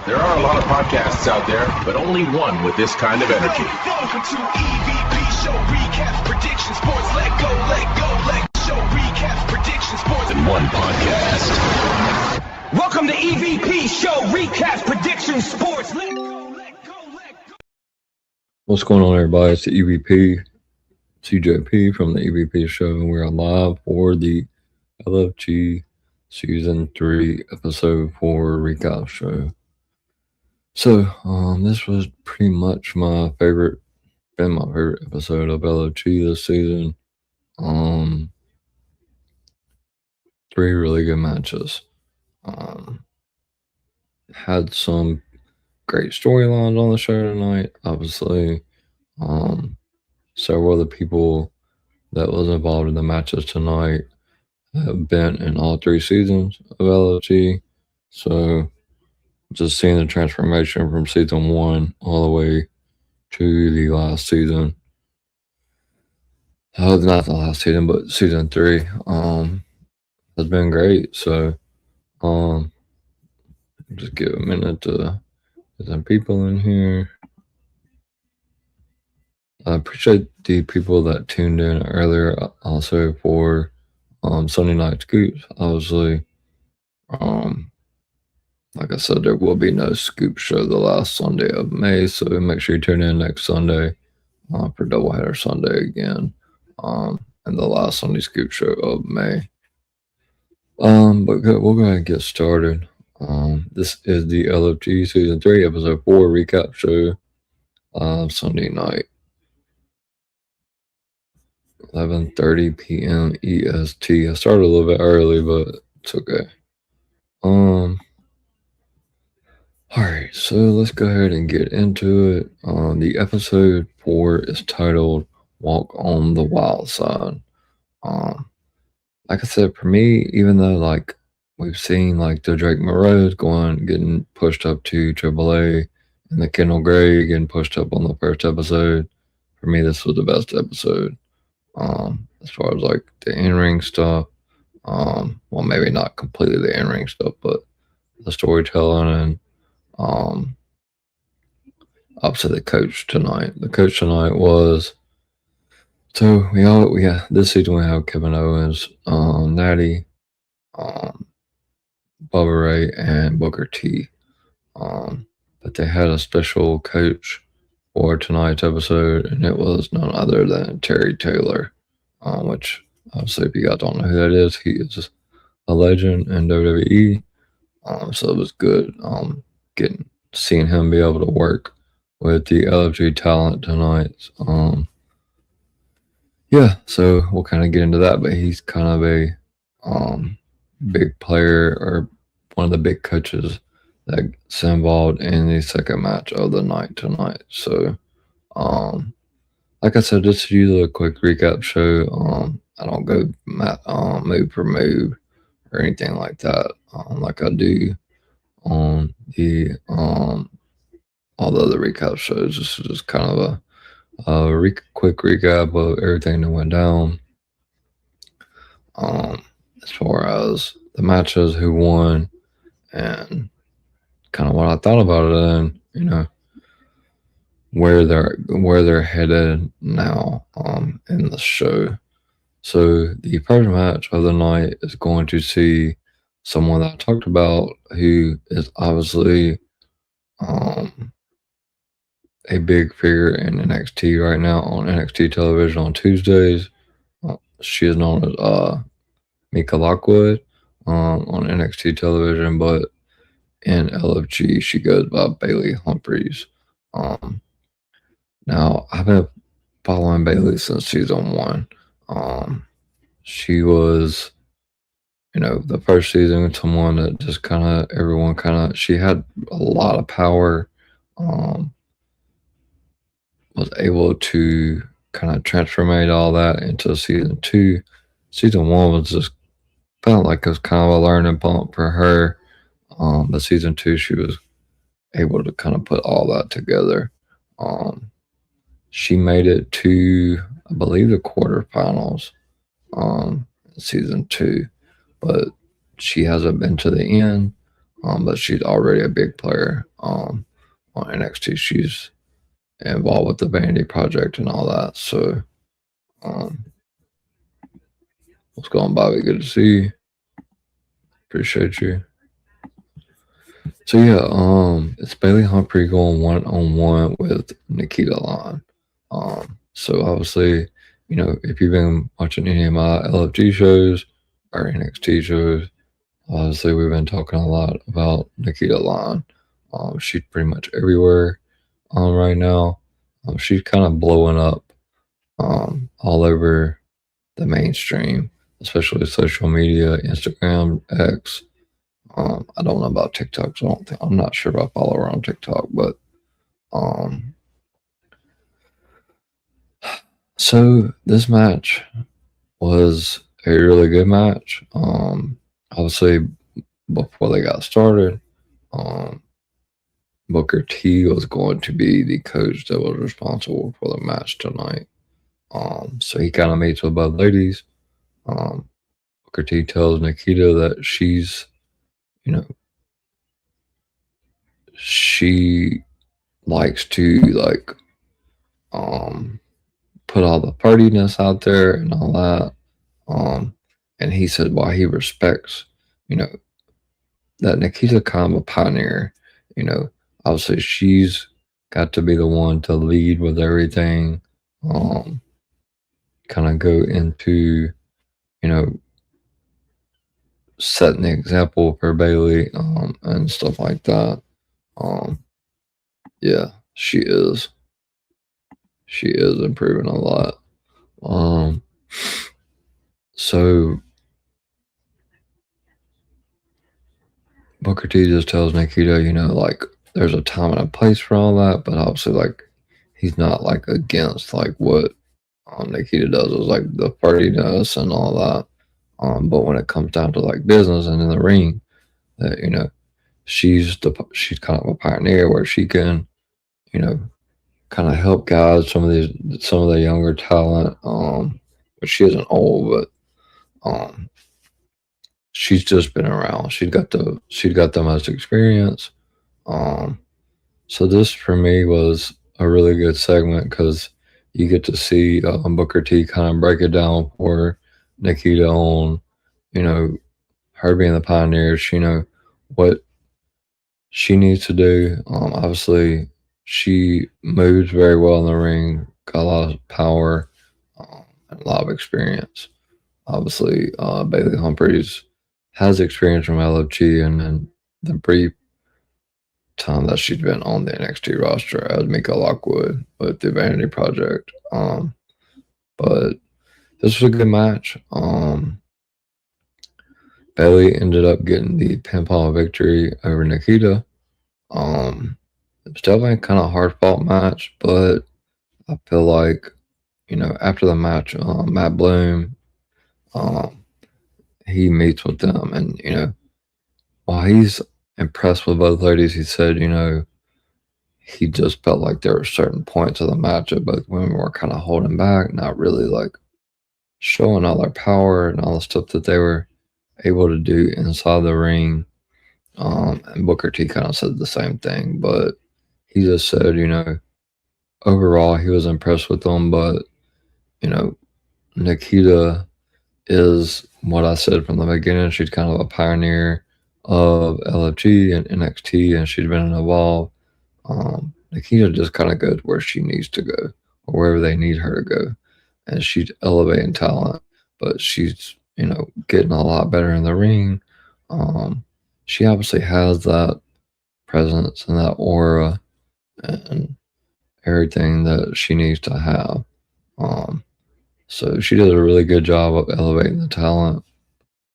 There are a lot of podcasts out there, but only one with this kind of energy. Welcome to EVP Show Recaps, Predictions, Sports, Let Show Recaps, Predictions, Sports. In one podcast. Welcome to EVP Show Recaps, Predictions, Sports, Let go. What's going on, everybody? It's the EVP, CJP from the EVP Show, and we're live for the LFG Season 3, Episode 4 recap show. So, this was pretty much my favorite episode of LFG this season. 3 really good matches. Had some great storylines on the show tonight. Obviously, several of the people that was involved in the matches tonight have been in all 3 seasons of LFG. So, just seeing the transformation from season 1 all the way to the last season. Not the last season, but season 3 has been great. So, just give a minute to get some people in here. I appreciate the people that tuned in earlier also for Sunday Night Scoops. Obviously, like I said, there will be no Scoop show the last Sunday of May, so make sure you tune in next Sunday for Doubleheader Sunday again, and the last Sunday Scoop show of May. But good, we'll go ahead and get started. This is the LFG Season 3, Episode 4 recap show, Sunday night, 11:30 p.m. EST. I started a little bit early, but it's okay. Alright, so let's go ahead and get into it. The episode 4 is titled Walk on the Wild Side. Like I said, for me, even though like we've seen like the Drake Moreau's getting pushed up to AAA, and the Kendall Gray getting pushed up on the first episode, for me this was the best episode. As far as like the in-ring stuff, well, maybe not completely the in-ring stuff, but the storytelling and opposite the coach tonight. The coach tonight was, so we have this season we have Kevin Owens, Natty, Bubba Ray, and Booker T. But they had a special coach for tonight's episode, and it was none other than Terry Taylor, which obviously if you guys don't know who that is, he is a legend in WWE. So it was good seeing him be able to work with the LFG talent tonight. Yeah, so we'll kind of get into that, but he's kind of a big player, or one of the big coaches that's involved in the second match of the night tonight. So, like I said, this is usually a quick recap show. I don't go move for move or anything like that, like I do on the all the other recap shows. This is just kind of a quick recap of everything that went down. As far as the matches, who won, and kind of what I thought about it, and where they're headed now in the show. So the first match of the night is going to see someone that I talked about, who is obviously a big figure in NXT right now on NXT television on Tuesdays. She is known as Mika Lockwood on NXT television, but in LFG she goes by Bailey Humphries. Now I've been following Bailey since season 1. She was, the first season, someone that just she had a lot of power, was able to kind of transformate all that into season 2. Season 1 was just felt like it was kind of a learning bump for her. But season 2, she was able to kind of put all that together. She made it to, I believe, the quarterfinals season 2, but she hasn't been to the end. but she's already a big player on NXT. She's involved with the Vanity Project and all that. So, what's going on, Bobby? Good to see you. Appreciate you. So yeah, it's Bailey Humphrey going 1-on-1 with Nikita Line. So obviously, if you've been watching any of my LFG shows or NXT shows, obviously we've been talking a lot about Nikita Line. She's pretty much everywhere right now. She's kind of blowing up all over the mainstream, especially social media, Instagram, X. I don't know about TikTok, so I'm not sure if I follow her on TikTok, but so this match was a really good match. Obviously, before they got started, Booker T was going to be the coach that was responsible for the match tonight. So he kind of meets with both ladies. Booker T tells Nikita that she's, she likes to put all the partiness out there and all that. And he said why he respects, that Nikita's kind of a pioneer. Obviously she's got to be the one to lead with everything. Kind of go into, setting the example for Bailey and stuff like that. Yeah, she is. She is improving a lot. So Booker T just tells Nikita, there's a time and a place for all that, but obviously, he's not against what Nikita does is the partiness and all that. But when it comes down to business and in the ring, that she's kind of a pioneer where she can, kind of help guide some of the younger talent. But she isn't old, but she's just been around. She's got the most experience. So this for me was a really good segment because you get to see Booker T kind of break it down for Nikita on, her being the pioneer. What she needs to do. Obviously, she moves very well in the ring, got a lot of power, and a lot of experience. Obviously, Bailey Humphries has experience from LFG and the brief time that she's been on the NXT roster as Mika Lockwood with the Vanity Project. But this was a good match. Bailey ended up getting the pinfall victory over Nikita. It was definitely kind of a hard fought match, but I feel like, after the match, Matt Bloom, he meets with them and, while he's impressed with both ladies, he said, he just felt like there were certain points of the match that both women were kind of holding back, not really showing all their power and all the stuff that they were able to do inside the ring. And Booker T kind of said the same thing, but he just said, overall he was impressed with them, but Nikita is what I said from the beginning. She's kind of a pioneer of LFG and NXT, and she's been involved. Nikita just kind of goes where she needs to go or wherever they need her to go, and she's elevating talent, but she's getting a lot better in the ring. She obviously has that presence and that aura and everything that she needs to have. So she did a really good job of elevating the talent.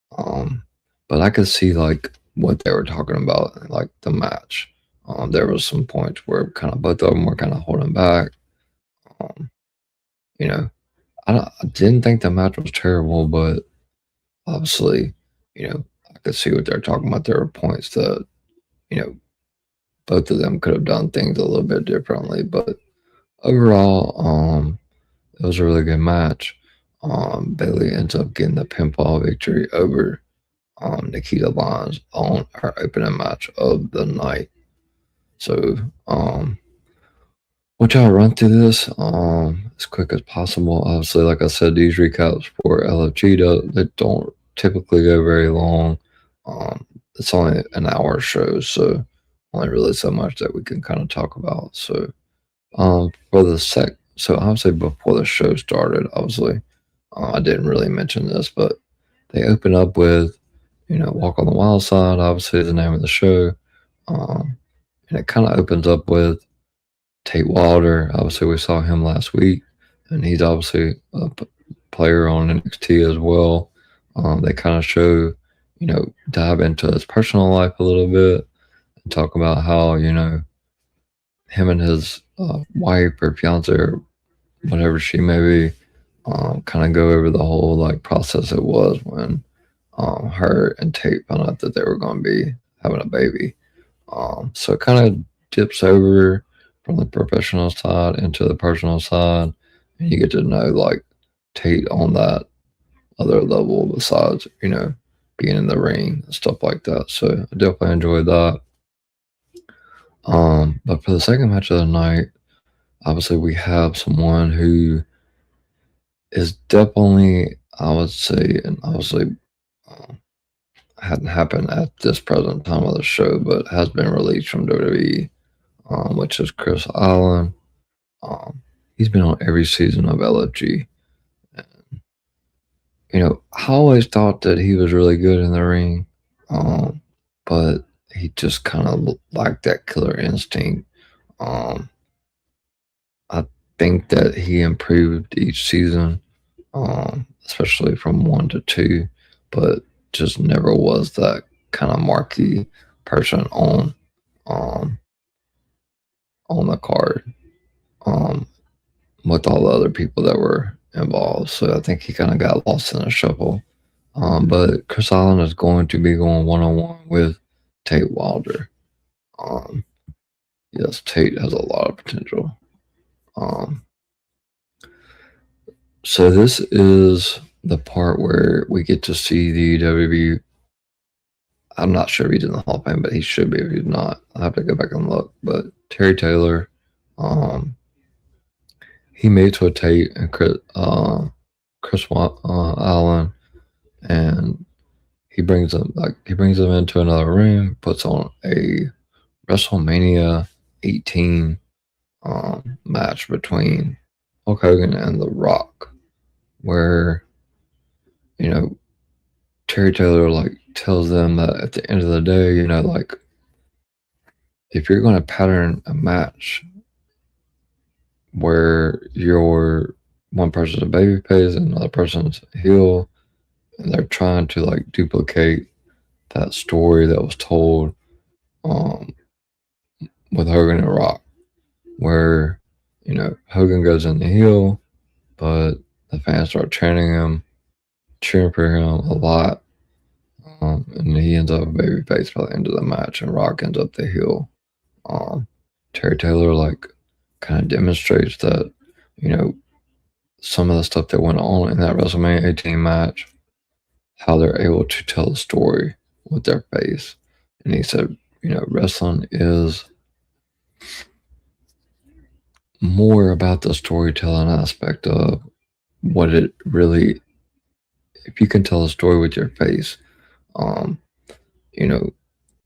But I could see what they were talking about, the match. There was some points where kind of both of them were kind of holding back. I didn't think the match was terrible, but obviously, I could see what they're talking about. There were points that, both of them could have done things a little bit differently, but overall, it was a really good match. Bailey ends up getting the pinfall victory over Nikita Lyons on her opening match of the night. So, we'll try to run through this as quick as possible. Obviously, like I said, these recaps for LFG they don't typically go very long. It's only an hour show, so only really so much that we can kind of talk about. So, for the so obviously before the show started, obviously, I didn't really mention this, but they open up with, Walk on the Wild Side, obviously the name of the show. And it kind of opens up with Tate Wilder. Obviously, we saw him last week, and he's obviously a player on NXT as well. They kind of show, dive into his personal life a little bit and talk about how, him and his wife or fiance or whatever she may be, kind of go over the whole like process it was when her and Tate found out that they were going to be having a baby. So it kind of dips over from the professional side into the personal side, and you get to know like Tate on that other level besides, being in the ring and stuff like that. So I definitely enjoyed that. But for the second match of the night, obviously we have someone who is definitely, I would say, and obviously hadn't happened at this present time of the show, but has been released from WWE, which is Chris Allen. He's been on every season of LFG. And, I always thought that he was really good in the ring, but he just kind of lacked that killer instinct. I think that he improved each season, especially from 1 to 2, but just never was that kind of marquee person on the card with all the other people that were involved. So I think he kind of got lost in the shuffle. But Chris Allen is going to be going one-on-one with Tate Wilder. Yes, Tate has a lot of potential. So this is the part where we get to see the WWE. I'm not sure if he's in the Hall of Fame, but he should be if he's not. I'll have to go back and look. But Terry Taylor, he made to a Tate and Chris Allen, and he brings them into another room, puts on a WrestleMania 18 match between Hulk Hogan and The Rock, where Terry Taylor like tells them that at the end of the day, like if you're going to pattern a match where you're one person's a babyface and another person's a heel, and they're trying to like duplicate that story that was told with Hogan and Rock, where Hogan goes in the heel, but the fans start chanting him, cheering for him a lot, and he ends up a babyface by the end of the match, and Rock ends up the heel. Terry Taylor like kind of demonstrates that some of the stuff that went on in that WrestleMania 18 match, how they're able to tell the story with their face. And he said, wrestling is more about the storytelling aspect of what it really, if you can tell a story with your face,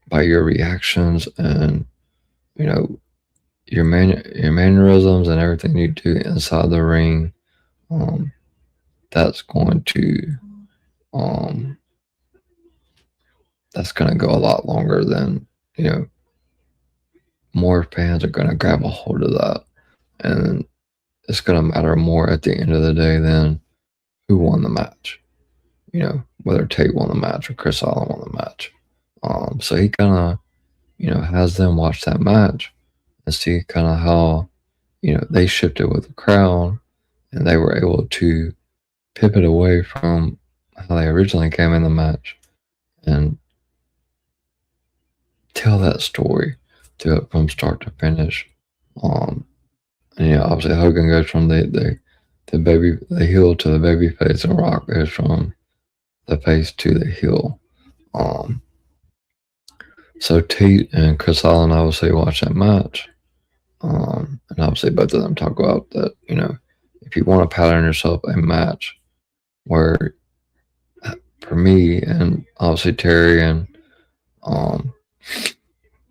by your reactions and, your mannerisms and everything you do inside the ring, that's going to go a lot longer than, more fans are going to grab a hold of that. And it's going to matter more at the end of the day than who won the match, whether Tate won the match or Chris Allen won the match. So he kind of, has them watch that match and see kind of how, they shifted with the crowd and they were able to pivot away from how they originally came in the match and tell that story through it from start to finish. And obviously Hogan goes from the heel to the baby face, and Rock goes from the face to the heel. Um, so Tate and Chris Allen obviously watch that match. And obviously both of them talk about that, if you want to pattern yourself a match where, for me and obviously Terry and um,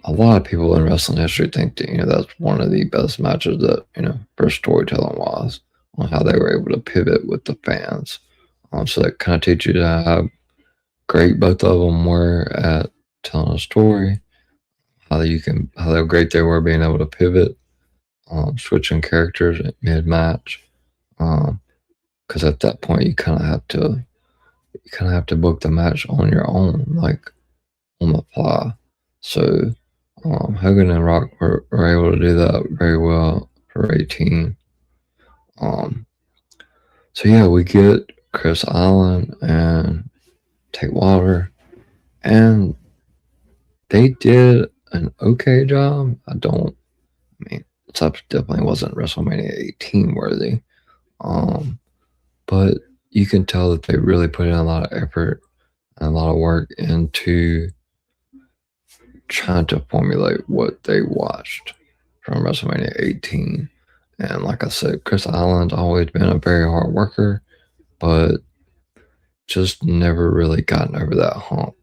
a lot of people in wrestling history think that, that's one of the best matches that, for storytelling wise, on how they were able to pivot with the fans. So that kind of teaches you how great both of them were at telling a story, how great they were being able to pivot, switching characters mid match. Because at that point you kind of have to book the match on your own, like on the fly. So Hogan and Rock were able to do that very well for 18. So yeah, we get Chris Allen and Tate Wilder, and they did an okay job. It definitely wasn't WrestleMania 18 worthy. But you can tell that they really put in a lot of effort and a lot of work into trying to formulate what they watched from WrestleMania 18. And like I said, Chris Allen's always been a very hard worker, but just never really gotten over that hump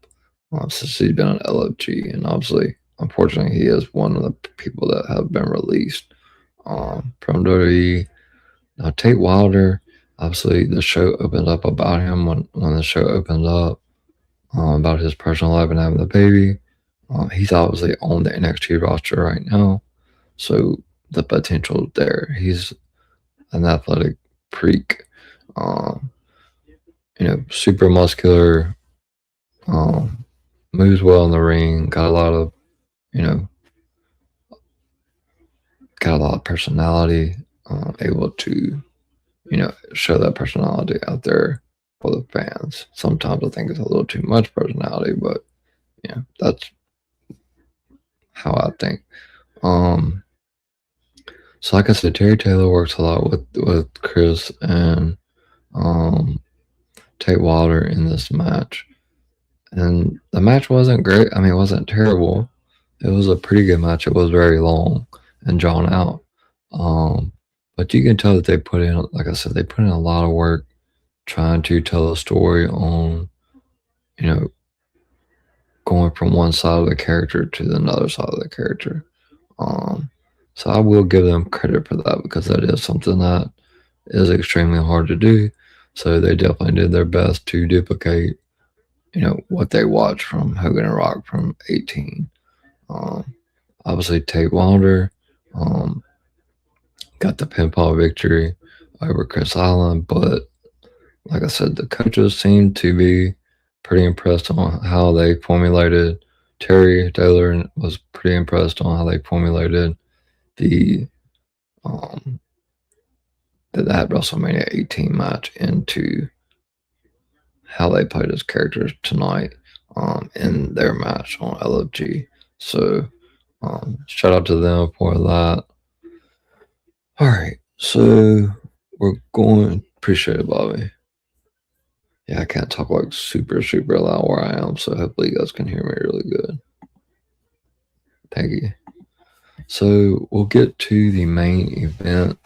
since he's been on LFG. And obviously, unfortunately, he is one of the people that have been released from WWE. Now, Tate Wilder, obviously, the show opened up about him when the show opened up about his personal life and having the baby. He's obviously on the NXT roster right now, so the potential there. He's an athletic freak, super muscular, moves well in the ring, got a lot of personality, able to show that personality out there for the fans. Sometimes I think it's a little too much personality, but that's how I think. So like I said, Terry Taylor works a lot with Chris and Tate Wilder in this match. And the match wasn't great. I mean, it wasn't terrible. It was a pretty good match. It was very long and drawn out. But you can tell that they put in, like I said, they put in a lot of work trying to tell a story on, going from one side of the character to the other side of the character. So I will give them credit for that, because that is something that is extremely hard to do. So they definitely did their best to duplicate, what they watched from Hogan and Rock from 18. Obviously, Tate Wilder got the pinfall victory over Chris Allen, but like I said, the coaches seemed to be pretty impressed on how they formulated. Terry Taylor was pretty impressed on how they formulated that WrestleMania 18 match into how they played as characters tonight in their match on LFG. So shout out to them for that. All right, so we're going. Appreciate it, Bobby. Yeah, I can't talk like super, super loud where I am, so hopefully you guys can hear me really good. Thank you. So we'll get to the main event.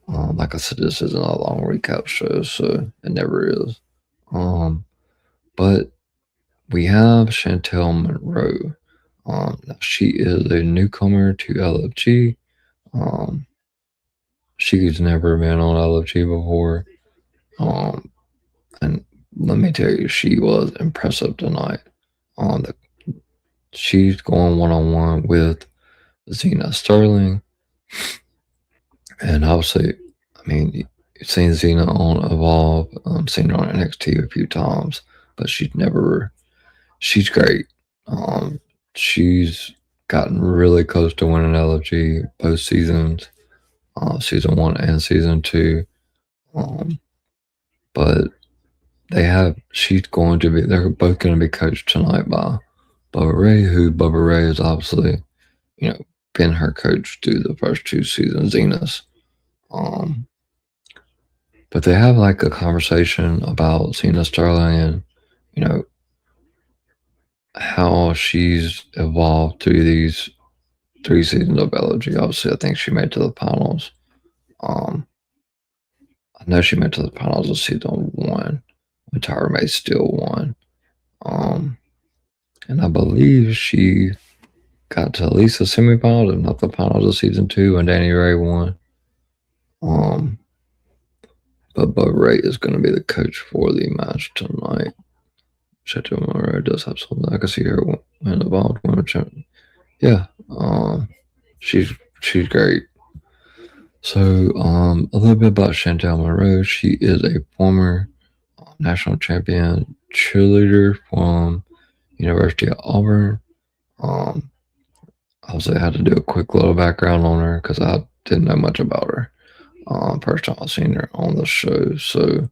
Like I said, this isn't a long recap show, so it never is. But we have Chantel Monroe. Now she is a newcomer to LFG. She's never been on LFG before. And let me tell you, she was impressive tonight. She's going one-on-one with Zena Sterling. And obviously, I mean, you've seen Zena on Evolve, seen her on NXT a few times, but she's great. She's gotten really close to winning LFG both seasons, season 1 and season 2. But they're both going to be coached tonight by Bubba Ray, who Bubba Ray is obviously, been her coach through the first 2 seasons, Zena's. But they have like a conversation about Zena Sterling and, how she's evolved through these 3 seasons of LOG. Obviously, I think she made it to the finals. Um, I know she made it to the finals of season 1 when Tyra May still won. Um, and I believe she got to at least the semifinals, if not the finals of season 2, when Danny Ray won. But Bub Ray is going to be the coach for the match tonight. Chantel Monroe does have something. I can see her involved. Yeah, she's great. So, a little bit about Chantel Monroe. She is a former national champion cheerleader from University of Auburn. Obviously, I had to do a quick little background on her because I didn't know much about her. First time I seen her on the show. So,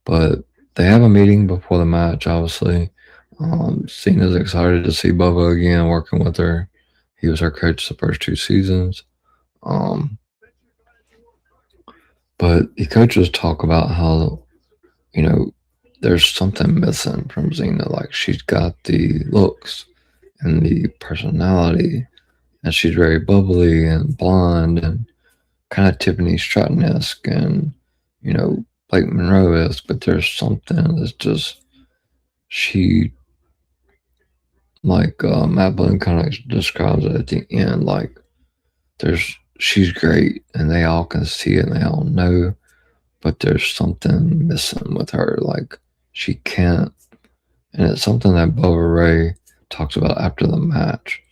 but they have a meeting before the match. Obviously, Cena's excited to see Bubba again, working with her. He was her coach the first 2 seasons. But the coaches talk about how, there's something missing from Xena. Like, she's got the looks and the personality, and she's very bubbly and blonde and kind of Tiffany Stratton-esque and, Blake Monroe-esque, but there's something that's just, like Matt Bloom kind of describes it at the end, like, she's great and they all can see it and they all know, but there's something missing with her. Like, she can't, and it's something that Bubba Ray talks about after the match,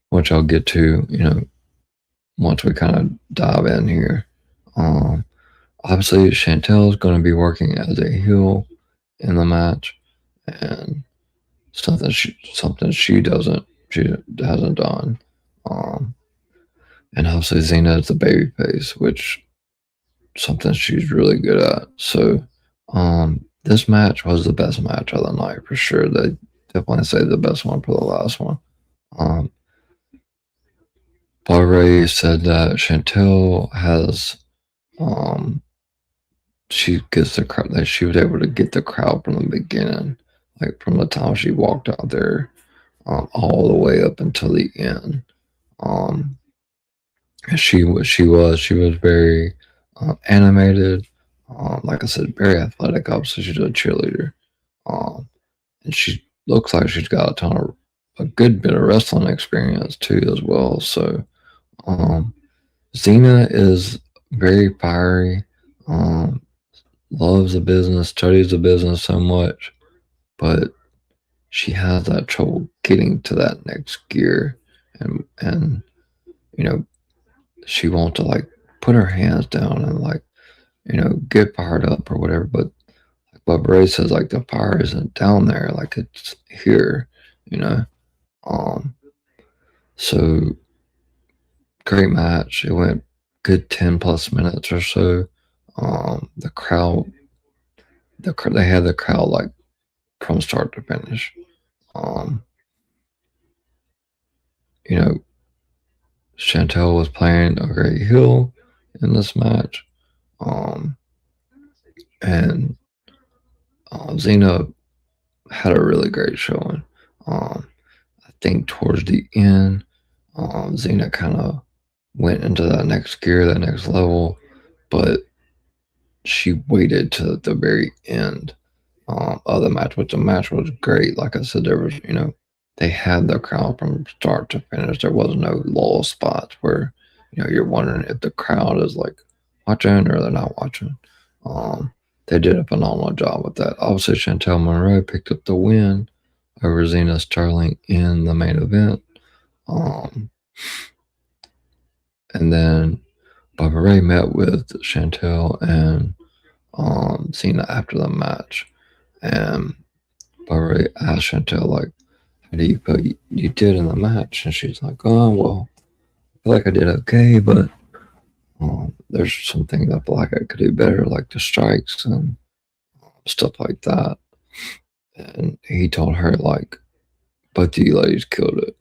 which I'll get to, once we kind of dive in here. Obviously, Chantel is going to be working as a heel in the match, and something she hasn't done. And obviously, Xena is the babyface, which something she's really good at. So, this match was the best match of the night for sure. They definitely say the best one for the last one. Ray said that Chantel has, she gets the crowd, that she was able to get the crowd from the beginning, like from the time she walked out there, all the way up until the end. She was very animated. Like I said, very athletic. Obviously, she's a cheerleader, and she looks like she's got a good bit of wrestling experience too, as well. So, Xena is very fiery. Loves the business, studies the business so much, but she has that trouble getting to that next gear, and she wants to like put her hands down and like get fired up or whatever, but like Bubba Ray says, like the fire isn't down there, like it's here. So great match. It went good 10+ minutes or so. The crowd, they had the crowd like from start to finish. Chantel was playing a great heel in this match. And Xena had a really great showing. I think towards the end, Xena kind of went into that next gear, that next level, but she waited to the very end of the match, but the match was great. Like I said, there was, they had the crowd from start to finish. There was no lull spots where, you're wondering if the crowd is like watching or they're not watching. They did a phenomenal job with that. Obviously, Chantel Monroe picked up the win over Xena Sterling in the main event. And then Bubba Ray met with Chantel and Xena after the match. And Bubba Ray asked Chantel, like, how do you feel you did in the match? And she's like, oh, well, I feel like I did okay, but there's some things I feel like I could do better, like the strikes and stuff like that. And he told her, like, both of you ladies killed it.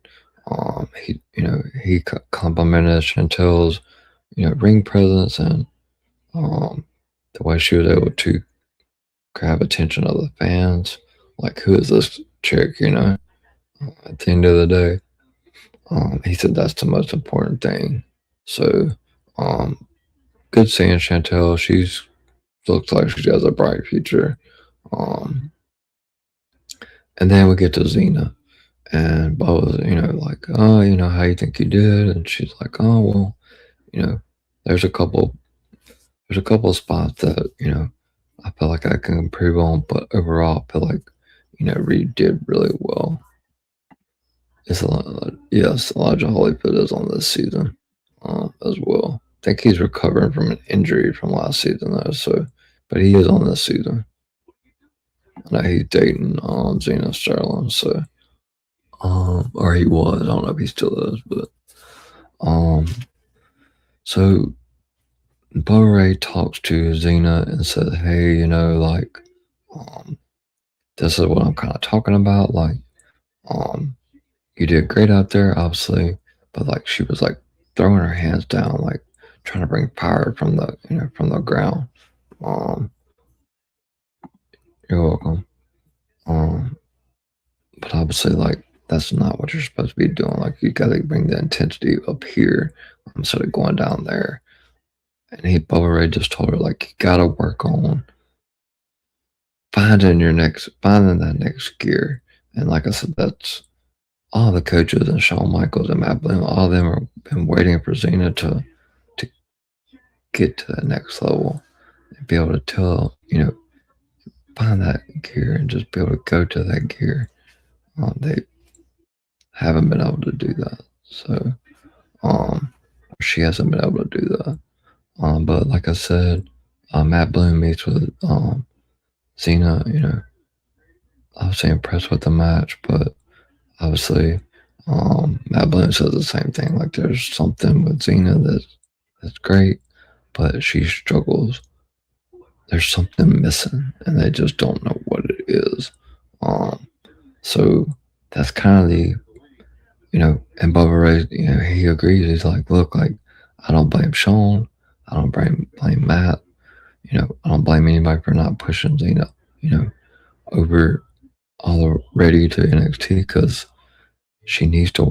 He complimented Chantel's, ring presence and the way she was able to grab attention of the fans like, who is this chick, you know? At the end of the day, he said that's the most important thing. So, good seeing Chantel. She's looks like she has a bright future. And then we get to Xena, and Bubba's, like, oh, how you think you did? And she's like, oh, well, there's a couple spots that, I feel like I can improve on, but overall, I feel like, Reed did really well. Yes, Elijah Holyfield is on this season as well. I think he's recovering from an injury from last season, though. So, but he is on this season. I know he's dating Xena Sterling, so or he was. I don't know if he still is, but so Bubba Ray talks to Xena and says, "Hey, this is what I'm kind of talking about. Like, you did great out there, obviously, but like she was like throwing her hands down, like trying to bring power from the from the ground. You're welcome. But obviously, like that's not what you're supposed to be doing. Like you got to bring the intensity up here instead of going down there." And Bubba Ray just told her like you got to work on finding that next gear. And like I said, that's all the coaches and Shawn Michaels and Matt Bloom, all of them have been waiting for Xena to get to that next level and be able to tell, find that gear and just be able to go to that gear. They haven't been able to do that. So, she hasn't been able to do that. But like I said, Matt Bloom meets with Xena, obviously impressed with the match, but obviously Matt Bloom says the same thing. Like there's something with Xena that's great, but she struggles. There's something missing, and they just don't know what it is. So that's kind of the, and Bubba Ray, he agrees. He's like, look, like I don't blame Shawn, I don't blame Matt, I don't blame anybody for not pushing Xena, over already to NXT because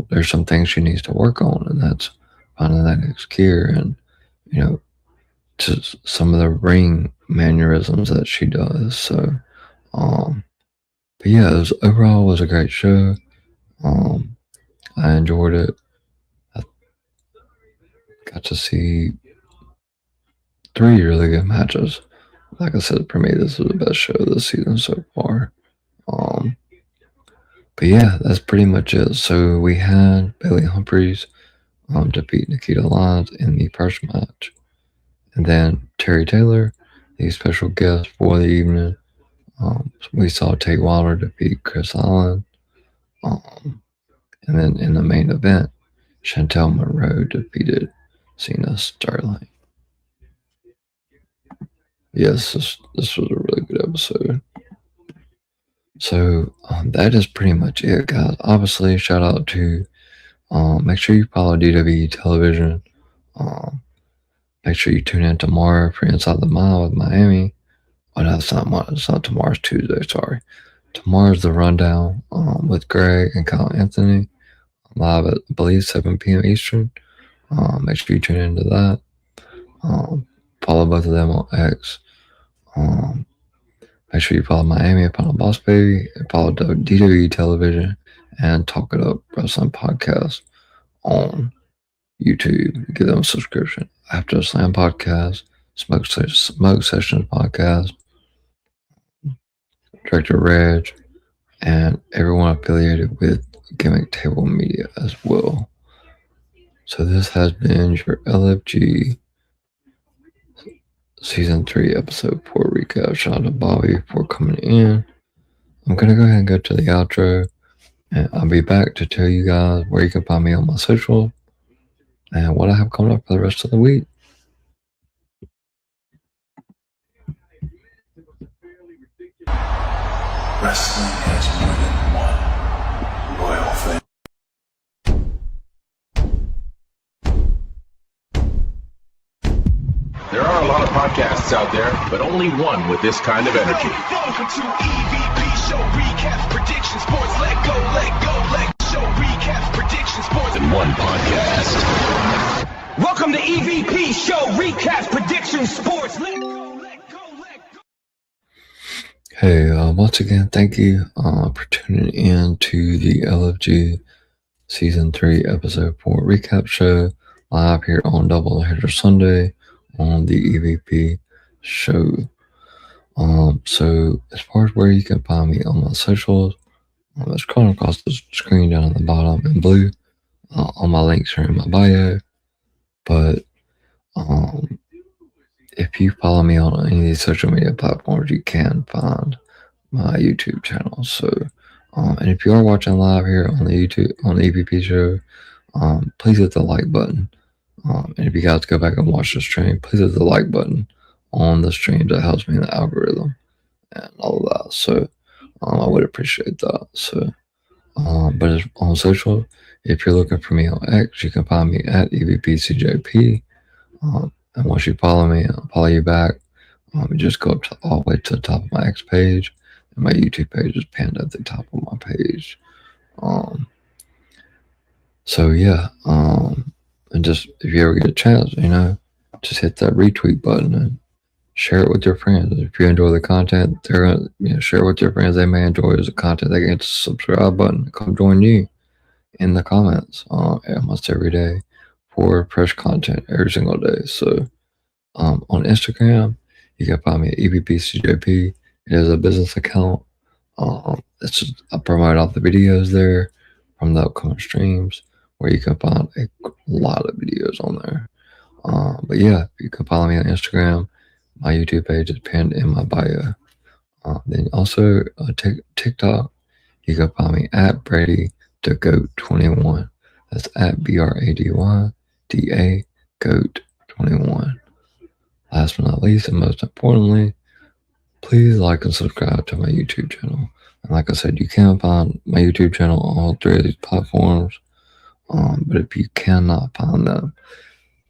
there's some things she needs to work on, and that's finding that next gear and, to some of the ring mannerisms that she does. So, but yeah, overall was a great show. I enjoyed it. I got to see 3 really good matches. Like I said, for me, this was the best show this season so far. But yeah, that's pretty much it. So we had Bailey Humphries defeat Nikita Lyons in the first match. And then Terry Taylor, the special guest for the evening. We saw Tate Wilder defeat Chris Allen. And then in the main event, Chantel Monroe defeated Xena Sterling. Yes, this was a really good episode. So that is pretty much it, guys. Obviously, shout out to make sure you follow DWE Television. Make sure you tune in tomorrow for Inside the Mile with Miami. Oh, no, it's not tomorrow's Tuesday, sorry. Tomorrow's the Rundown with Greg and Kyle Anthony. Live at, I believe, 7 p.m. Eastern. Make sure you tune into that. Follow both of them on X. Make sure you follow Miami at Final Boss Baby, and follow DWE Television and Talk It Up Wrestling Podcast on YouTube. Give them a subscription. After the Slam Podcast, Smoke Sessions Podcast, Director Reg, and everyone affiliated with Gimmick Table Media as well. So this has been your LFG Season 3, Episode 4 recap. Shout out to Bobby for coming in. I'm going to go ahead and go to the outro, and I'll be back to tell you guys where you can find me on my social and what I have coming up for the rest of the week. Wrestling has more than one royal family. There are a lot of podcasts out there, but only one with this kind of energy. Welcome to EVP show recaps, predictions, sports. Let go, show recaps, predictions, sports. In one podcast. Welcome to EVP show recaps, predictions, sports. Let go. Hey, once again, thank you for tuning in to the LFG Season 3, Episode 4 recap show live here on Doubleheader Sunday on the EVP show. So as far as where you can find me on my socials, it's scrolling across the screen down at the bottom in blue. All my links are in my bio. But if you follow me on any of these social media platforms, you can find my YouTube channel. So, and if you are watching live here on the YouTube on the EVP show, please hit the like button. And if you guys go back and watch the stream, please hit the like button on the stream. That helps me in the algorithm and all of that. So, I would appreciate that. So, but on social, if you're looking for me on X, you can find me at EVPCJP. And once you follow me, I'll follow you back. You just go up all the way to the top of my X page, and my YouTube page is pinned at the top of my page. So yeah, and just if you ever get a chance, just hit that retweet button and share it with your friends. If you enjoy the content, they're gonna share it with your friends. They may enjoy the content. They can hit the subscribe button. Come join you in the comments almost every day for fresh content every single day. So on Instagram, you can find me at EVPCJP. It is a business account. It's just, I promote all the videos there from the upcoming streams, where you can find a lot of videos on there. But yeah, you can follow me on Instagram. My YouTube page is pinned in my bio. Then also TikTok, you can find me at Brady the Goat 21. That's at BRADYDA Goat 21. Last but not least, and most importantly, please like and subscribe to my YouTube channel. And like I said, you can find my YouTube channel on all three of these platforms. But if you cannot find them,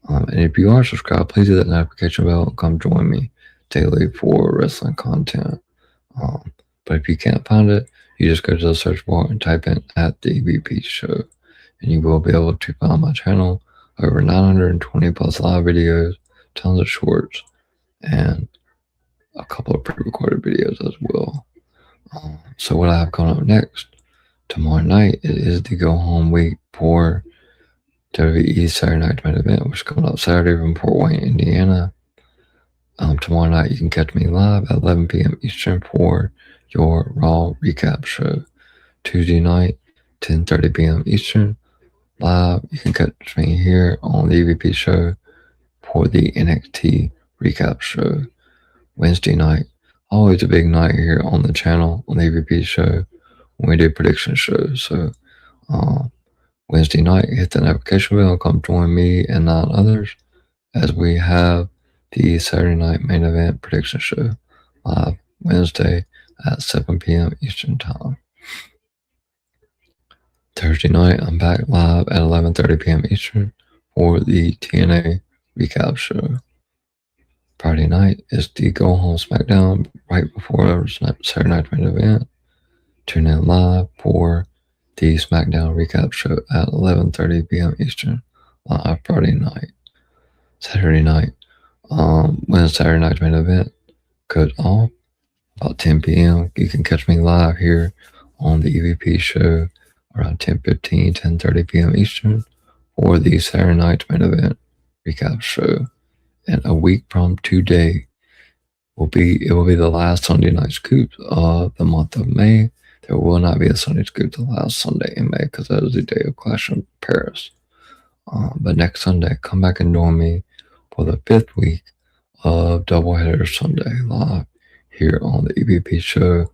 and if you are subscribed, please hit that notification bell and come join me daily for wrestling content. But if you can't find it, you just go to the search bar and type in at the EVP show, and you will be able to find my channel. Over 920 plus live videos, tons of shorts, and a couple of pre-recorded videos as well. So what I have coming up next, tomorrow night, it is the go home week for WWE Saturday Night Main Event, which is coming up Saturday from Fort Wayne, Indiana. Tomorrow night you can catch me live at 11 p.m. Eastern for your Raw recap show. Tuesday night, 10:30 p.m. Eastern, live. You can catch me here on the EVP show for the NXT recap show. Wednesday night, always a big night here on the channel on the EVP show when we do prediction shows. So Wednesday night, hit the notification bell, come join me and 9 others as we have the Saturday Night Main Event prediction show live Wednesday at 7 p.m. Eastern Time. Thursday night, I'm back live at 11:30 p.m. Eastern for the TNA recap show. Friday night is the Go Home SmackDown right before our Saturday Night Main Event. Tune in live for the SmackDown recap show at 11:30 p.m. Eastern live Friday night. Saturday night, when Saturday Night Main Event goes off about 10 p.m., you can catch me live here on the EVP show around 10:15, 10:30 p.m. Eastern for the Saturday Night Main Event recap show. And a week from today will be the last Sunday Night Scoop of the month of May. There will not be a Sunday Scoop the last Sunday in May because that is the day of Clash in Paris. But next Sunday, come back and join me for the 5th week of Doubleheader Sunday live here on the EVP show.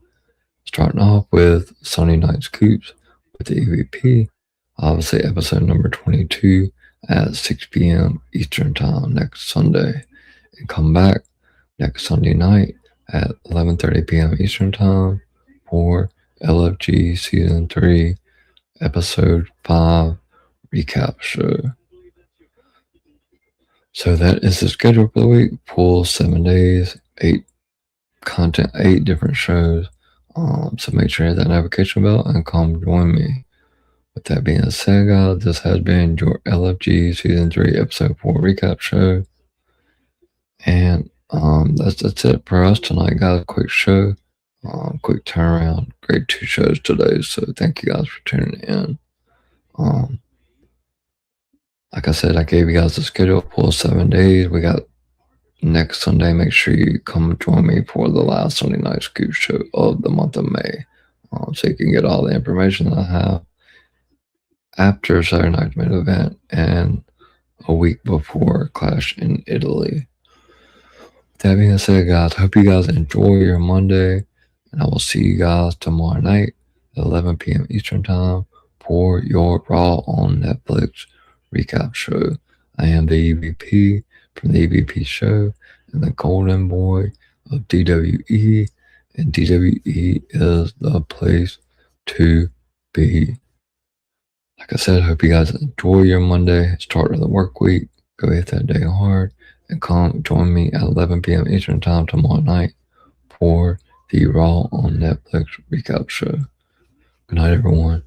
Starting off with Sunday Night Scoops with the EVP, obviously episode number 22 at 6 p.m. Eastern Time next Sunday. And come back next Sunday night at 11:30 p.m. Eastern Time for LFG Season 3 Episode 5 recap show. So that is the schedule for the week. Full 7 days, 8 different shows. So make sure you hit that notification bell and come join me. With that being said, guys, this has been your LFG Season 3, Episode 4 recap show. And that's it for us tonight, guys. Quick show, quick turnaround. Great 2 shows today, so thank you guys for tuning in. Like I said, I gave you guys the schedule for 7 days. We got next Sunday. Make sure you come join me for the last Sunday night scoop show of the month of May, so you can get all the information that I have after Saturday night's main event and a week before Clash in Italy. That being said, guys, hope you guys enjoy your Monday, and I will see you guys tomorrow night at 11 p.m. Eastern Time for your Raw on Netflix recap show. I am the EVP from the EVP show and the golden boy of DWE, and DWE is the place to be. Like I said, hope you guys enjoy your Monday, start of the work week. Go hit that day hard and come join me at 11 p.m. Eastern Time tomorrow night for the Raw on Netflix recap show. Good night, everyone.